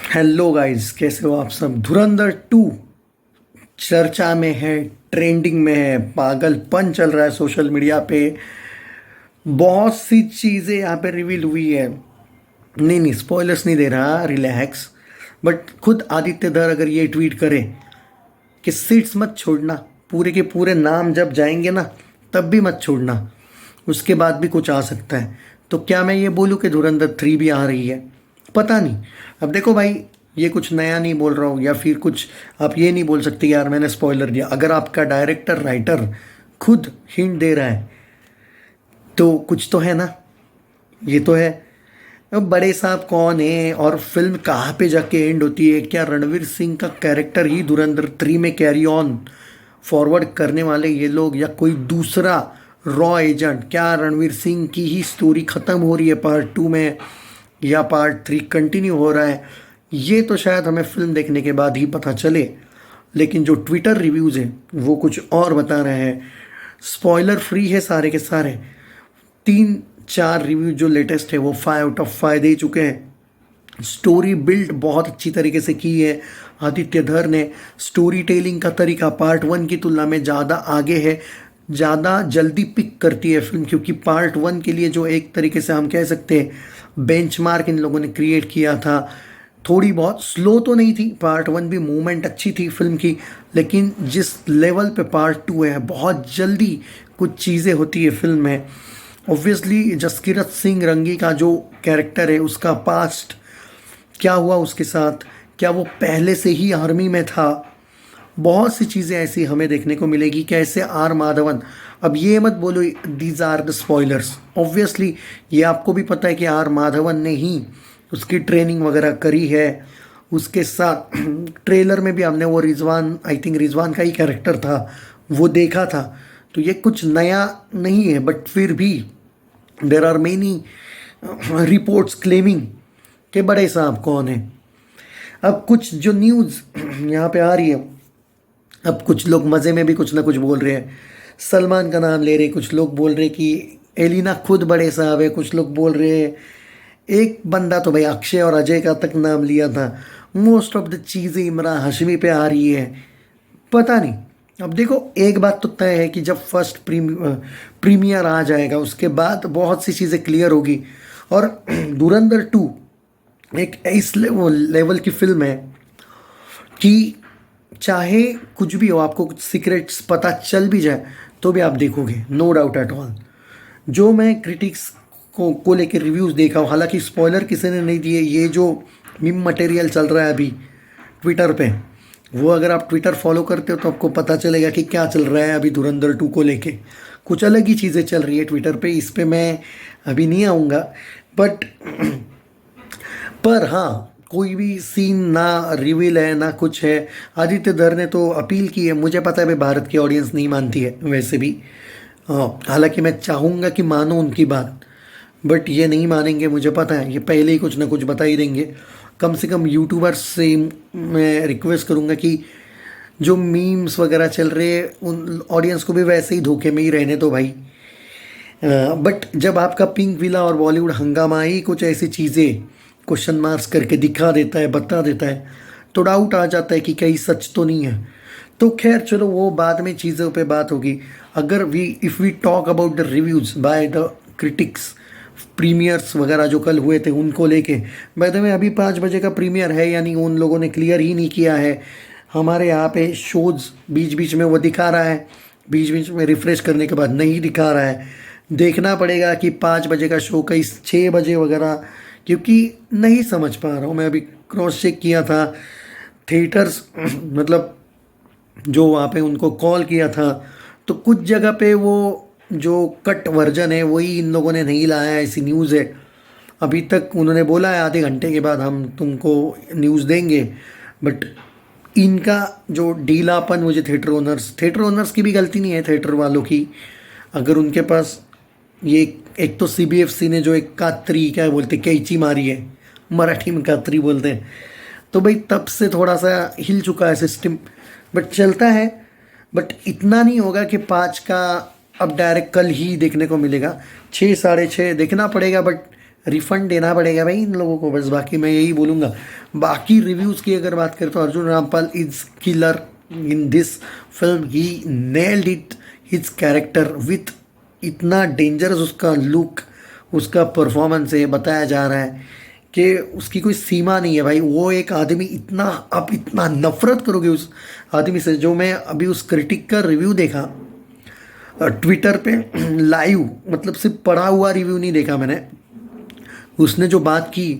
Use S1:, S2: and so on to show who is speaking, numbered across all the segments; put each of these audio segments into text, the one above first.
S1: Hello guys, कैसे हो आप सब। धुरंधर 2 चर्चा में है, ट्रेंडिंग में है, पागलपन चल रहा है सोशल मीडिया पे। बहुत सी चीज़ें यहाँ पे रिवील हुई है। नहीं नहीं, स्पॉयलर्स नहीं दे रहा, रिलैक्स। बट खुद आदित्य धर अगर ये ट्वीट करे कि सीट्स मत छोड़ना, पूरे के पूरे नाम जब जाएंगे ना तब भी मत छोड़ना, उसके बाद भी कुछ आ सकता है। तो क्या मैं ये बोलूँ कि धुरंधर 3 भी आ रही है? पता नहीं। अब देखो भाई, ये कुछ नया नहीं बोल रहा हूँ, या फिर कुछ आप ये नहीं बोल सकते यार मैंने स्पॉइलर दिया। अगर आपका डायरेक्टर राइटर खुद हिंट दे रहा है तो कुछ तो है ना। ये तो है। अब बड़े साहब कौन है और फिल्म कहाँ पे जाके एंड होती है? क्या रणवीर सिंह का कैरेक्टर ही धुरंधर 3 में कैरी ऑन फॉरवर्ड करने वाले ये लोग, या कोई दूसरा रॉ एजेंट? क्या रणवीर सिंह की ही स्टोरी ख़त्म हो रही है पार्ट 2 में, या पार्ट 3 कंटिन्यू हो रहा है? ये तो शायद हमें फिल्म देखने के बाद ही पता चले। लेकिन जो ट्विटर रिव्यूज़ हैं वो कुछ और बता रहे हैं। स्पॉइलर फ्री है सारे के सारे। 3-4 रिव्यू जो लेटेस्ट है वो 5 आउट ऑफ 5 दे चुके हैं। स्टोरी बिल्ड बहुत अच्छी तरीके से की है आदित्य धर ने। स्टोरी टेलिंग का तरीका पार्ट 1 की तुलना में ज़्यादा आगे है, ज़्यादा जल्दी पिक करती है फिल्म। क्योंकि पार्ट 1 के लिए जो एक तरीके से हम कह सकते हैं बेंचमार्क इन लोगों ने क्रिएट किया था, थोड़ी बहुत स्लो तो नहीं थी। पार्ट 1 भी मूवमेंट अच्छी थी फिल्म की, लेकिन जिस लेवल पे पार्ट 2 है बहुत जल्दी कुछ चीज़ें होती है फिल्म में। ऑब्वियसली जसकीरत सिंह रंगी का जो कैरेक्टर है, उसका पास्ट क्या हुआ उसके साथ, क्या वो पहले से ही आर्मी में था? बहुत सी चीज़ें ऐसी हमें देखने को मिलेगी। कैसे आर माधवन, अब ये मत बोलो these are the spoilers, obviously ये आपको भी पता है कि आर माधवन ने ही उसकी ट्रेनिंग वगैरह करी है। उसके साथ ट्रेलर में भी हमने वो रिजवान, आई थिंक रिजवान का ही कैरेक्टर था, वो देखा था। तो ये कुछ नया नहीं है, बट फिर भी there are many reports claiming कि बड़े साहब कौन है। अब कुछ जो न्यूज़ यहाँ पे आ रही है, अब कुछ लोग मज़े में भी कुछ ना कुछ बोल रहे हैं, सलमान का नाम ले रहे हैं, कुछ लोग बोल रहे हैं कि एलिना खुद बड़े साहब है, कुछ लोग बोल रहे हैं, एक बंदा तो भाई अक्षय और अजय का तक नाम लिया था। मोस्ट ऑफ द चीज़ें इमरान हाशमी पे आ रही है। पता नहीं। अब देखो, एक बात तो तय है कि जब फर्स्ट प्रीमियर आ जाएगा उसके बाद बहुत सी चीज़ें क्लियर होगी। और धुरंधर 2 एक इस लेवल की फिल्म है कि चाहे कुछ भी हो, आपको कुछ सीक्रेट्स पता चल भी जाए तो भी आप देखोगे, नो डाउट एट ऑल। जो मैं क्रिटिक्स को लेकर रिव्यूज़ देखा हूँ, हालांकि स्पॉइलर किसी ने नहीं दिए, ये जो मीम मटेरियल चल रहा है अभी ट्विटर पे, वो अगर आप ट्विटर फॉलो करते हो तो आपको पता चलेगा कि क्या चल रहा है अभी धुरंधर 2 को लेके। कुछ अलग ही चीज़ें चल रही है ट्विटर पे, इस पे मैं अभी नहीं आऊँगा। बट पर हाँ, कोई भी सीन ना रिवील है ना कुछ है। आदित्य धर ने तो अपील की है, मुझे पता है भाई भारत की ऑडियंस नहीं मानती है वैसे भी। हाँ, हालांकि मैं चाहूँगा कि मानो उनकी बात, बट ये नहीं मानेंगे, मुझे पता है। ये पहले ही कुछ ना कुछ बता ही देंगे। कम से कम यूट्यूबर्स से मैं रिक्वेस्ट करूँगा कि जो मीम्स वगैरह चल रहे हैं उन ऑडियंस को भी वैसे ही धोखे में ही रहने दो भाई। बट जब आपका पिंक विला और बॉलीवुड हंगामा ही कुछ ऐसी चीज़ें क्वेश्चन मार्क्स करके दिखा देता है, बता देता है, तो डाउट आ जाता है कि कहीं सच तो नहीं है। तो खैर चलो, वो बाद में चीज़ों पे बात होगी। अगर if we talk about the reviews by the critics, premieres वगैरह जो कल हुए थे उनको लेके, बाय द वे अभी 5 बजे का प्रीमियर है या नहीं उन लोगों ने क्लियर ही नहीं किया है। हमारे यहाँ पे शोज़ बीच बीच में वो दिखा रहा है, बीच बीच में रिफ़्रेश करने के बाद नहीं दिखा रहा है। देखना पड़ेगा कि 5 बजे का शो कहीं 6 बजे वगैरह, क्योंकि नहीं समझ पा रहा हूँ मैं। अभी क्रॉस चेक किया था थिएटर्स मतलब जो वहाँ पे उनको कॉल किया था, तो कुछ जगह पे वो जो कट वर्जन है वही इन लोगों ने नहीं लाया है, ऐसी न्यूज़ है। अभी तक उन्होंने बोला है आधे घंटे के बाद हम तुमको न्यूज़ देंगे। बट इनका जो ढीलापन, मुझे थिएटर ओनर्स की भी गलती नहीं है, थिएटर वालों की। अगर उनके पास ये एक तो सीबीएफसी ने जो एक कात्री क्या बोलते कैंची मारी है, मराठी में कात्री बोलते हैं, तो भाई तब से थोड़ा सा हिल चुका है सिस्टम। बट चलता है। बट इतना नहीं होगा कि 5 का अब डायरेक्ट कल ही देखने को मिलेगा। 6 साढ़े 6 देखना पड़ेगा, बट रिफंड देना पड़ेगा भाई इन लोगों को, बस। बाकी मैं यही बोलूँगा। बाकी रिव्यूज़ की अगर बात करें तो Arjun Rampal is killer in this film, he nailed it, his character with इतना डेंजरस उसका लुक, उसका परफॉर्मेंस है, बताया जा रहा है कि उसकी कोई सीमा नहीं है भाई। वो एक आदमी इतना, आप इतना नफरत करोगे उस आदमी से। जो मैं अभी उस क्रिटिक का रिव्यू देखा ट्विटर पे लाइव, मतलब सिर्फ पढ़ा हुआ रिव्यू नहीं देखा मैंने, उसने जो बात की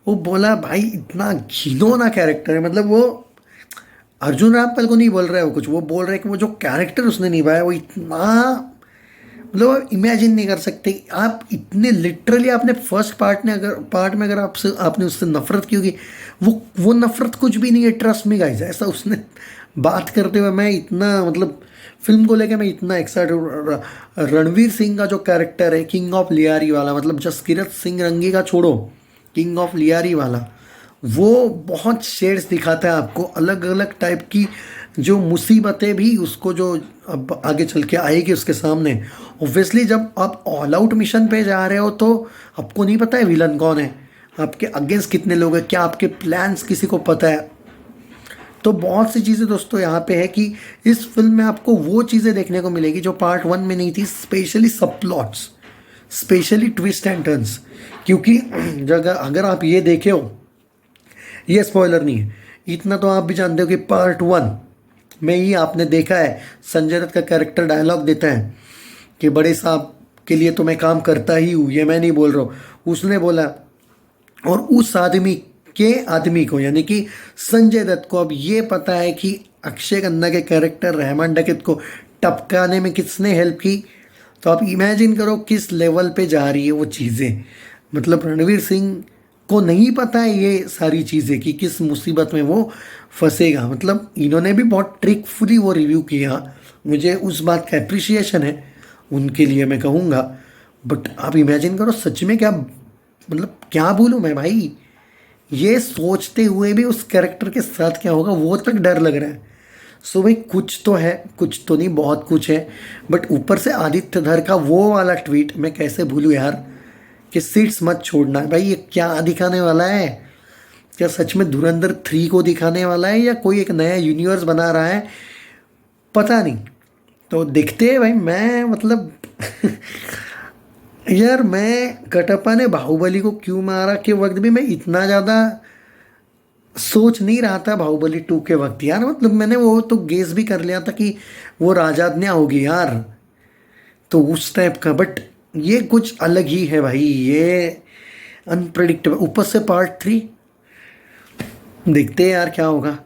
S1: वो बोला भाई इतना घिनौना कैरेक्टर है। मतलब वो अर्जुन रामपाल को नहीं बोल रहा है वो कुछ, वो बोल रहा है कि वो जो कैरेक्टर उसने निभाया वो इतना, मतलब आप इमेजिन नहीं कर सकते। आप इतने लिटरली, आपने फर्स्ट पार्ट में अगर आपसे आपने उससे नफरत की होगी, वो नफरत कुछ भी नहीं है, ट्रस्ट में गाइस। ऐसा उसने बात करते हुए मैं इतना, मतलब फिल्म को लेके मैं इतना एक्साइटेड। रणवीर सिंह का जो कैरेक्टर है किंग ऑफ लियारी वाला, मतलब जसकीरत सिंह रंगी का छोड़ो, किंग ऑफ लियारी वाला, वो बहुत शेड्स दिखाता है आपको, अलग अलग टाइप की जो मुसीबतें भी उसको जो अब आगे चल के आएगी उसके सामने। ऑब्वियसली जब आप ऑल आउट मिशन पे जा रहे हो तो आपको नहीं पता है विलन कौन है, आपके अगेंस्ट कितने लोग हैं, क्या आपके प्लान्स किसी को पता है। तो बहुत सी चीज़ें दोस्तों यहाँ पे है कि इस फिल्म में आपको वो चीज़ें देखने को मिलेगी जो पार्ट 1 में नहीं थी, स्पेशली सब plots, specially twist and turns. क्योंकि अगर आप ये देखे हो, ये स्पॉइलर नहीं है, इतना तो आप भी जानते हो कि पार्ट 1 में ही आपने देखा है संजय दत्त का कैरेक्टर डायलॉग देता है कि बड़े साहब के लिए तो मैं काम करता ही हूँ, ये मैं नहीं बोल रहा हूँ, उसने बोला। और उस आदमी को यानी कि संजय दत्त को अब ये पता है कि अक्षय खन्ना के कैरेक्टर रहमान डकैत को टपकाने में किसने हेल्प की। तो आप इमेजिन करो किस लेवल पे जा रही है वो चीज़ें। मतलब रणवीर सिंह को नहीं पता है ये सारी चीज़ें कि किस मुसीबत में वो फंसेगा। मतलब इन्होंने भी बहुत ट्रिकफुली वो रिव्यू किया, मुझे उस बात का अप्रिसिएशन है उनके लिए, मैं कहूँगा। बट आप इमेजिन करो सच में, क्या मतलब क्या बोलूँ मैं भाई, ये सोचते हुए भी उस कैरेक्टर के साथ क्या होगा वो तक डर लग रहा है। सो भाई कुछ तो है, कुछ तो नहीं, बहुत कुछ है। बट ऊपर से आदित्य धर का वो वाला ट्वीट मैं कैसे भूलूँ यार, कि सीट्स मत छोड़ना। भाई ये क्या दिखाने वाला है, क्या सच में धुरंधर 3 को दिखाने वाला है या कोई एक नया यूनिवर्स बना रहा है, पता नहीं। तो देखते हैं भाई। मैं मतलब यार, मैं कटप्पा ने बाहुबली को क्यों मारा के वक्त भी मैं इतना ज़्यादा सोच नहीं रहा था बाहुबली 2 के वक्त यार। मतलब मैंने वो तो गेस भी कर लिया था कि वो राजाज्ञा होगी यार, तो उस टाइप का। बट ये कुछ अलग ही है भाई, ये अनप्रेडिक्टेबल। ऊपर से पार्ट 3 देखते हैं यार क्या होगा।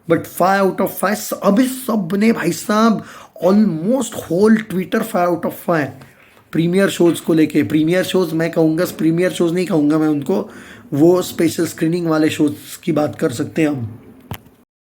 S1: बट 5 आउट ऑफ 5 अभी सब ने भाई साहब, almost whole Twitter 5 out of 5 premiere shows को लेके। प्रीमियर शोज़ मैं कहूँगा, प्रीमियर शोज़ नहीं कहूँगा मैं उनको, वो स्पेशल स्क्रीनिंग वाले शोज़ की बात कर सकते हैं हम।